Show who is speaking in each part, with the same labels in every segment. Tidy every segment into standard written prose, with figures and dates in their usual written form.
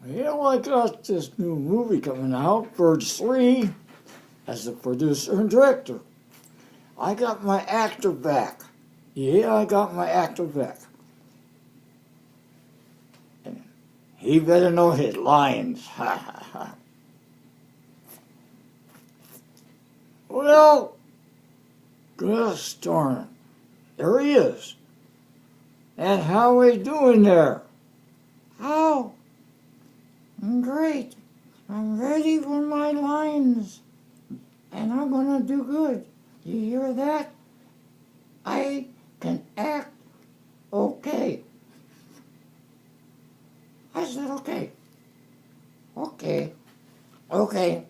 Speaker 1: I got this new movie coming out, Birds 3, as the producer and director. I got my actor back. Yeah, I got my actor back. And he better know his lines. Ha ha ha. Well, gosh darn it. There he is. And how are we doing there? How? Great. I'm ready for my lines. And I'm gonna do good. You hear that? I can act okay. I said okay. Okay. Okay.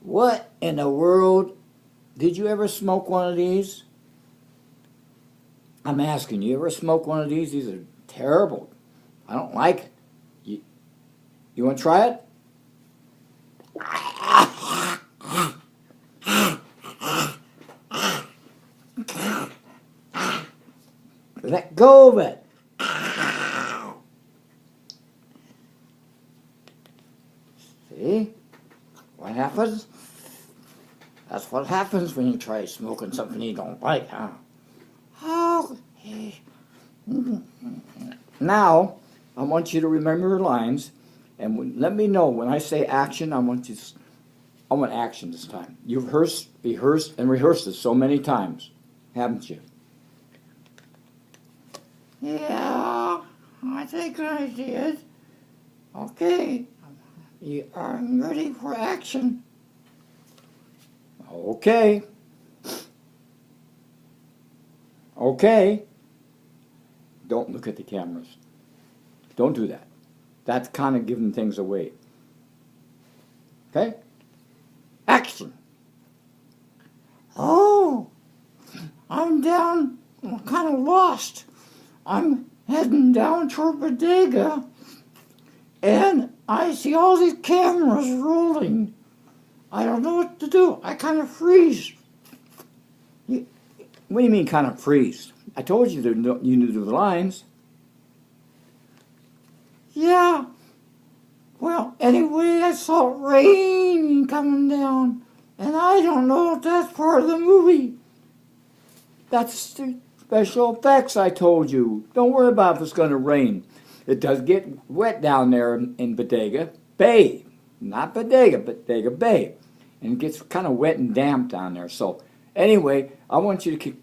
Speaker 1: What in the world? Did you ever smoke one of these? I'm asking, you ever smoke one of these? These are terrible. I don't like it. You want to try it? Let go of it. See? What happens? That's what happens when you try smoking something you don't like, huh? Okay. Now, I want you to remember your lines, and let me know when I say action. I want action this time. You've rehearsed this so many times, haven't you? Yeah, I think I did. Okay, you are ready for action. Okay. Okay. Don't look at the cameras. Don't do that. That's kind of giving things away. Okay? Action. Oh, I'm down, I'm kind of lost. I'm heading down toward Bodega, and I see all these cameras rolling. I don't know what to do. I kind of freeze. What do you mean kind of freeze? I told you you knew the lines. Yeah. Well, anyway, I saw rain coming down, and I don't know if that's part of the movie. That's the special effects I told you. Don't worry about if it's going to rain. It does get wet down there in Bodega Bay. Not Bodega, Bodega Bay. And it gets kind of wet and damp down there. So, anyway, I want you to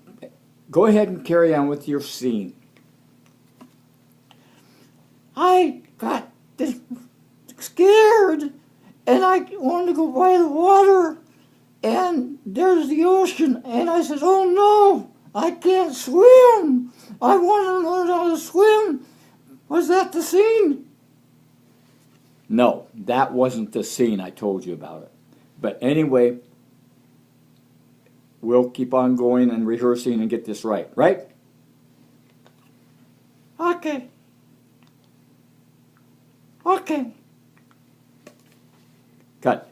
Speaker 1: go ahead and carry on with your scene. I got scared, and I wanted to go by the water, and there's the ocean, and I said, oh no, I can't swim. I want to learn how to swim. Was that the scene? No, that wasn't the scene. I told you about it. But anyway, we'll keep on going and rehearsing and get this right, right? Okay. Okay. Cut.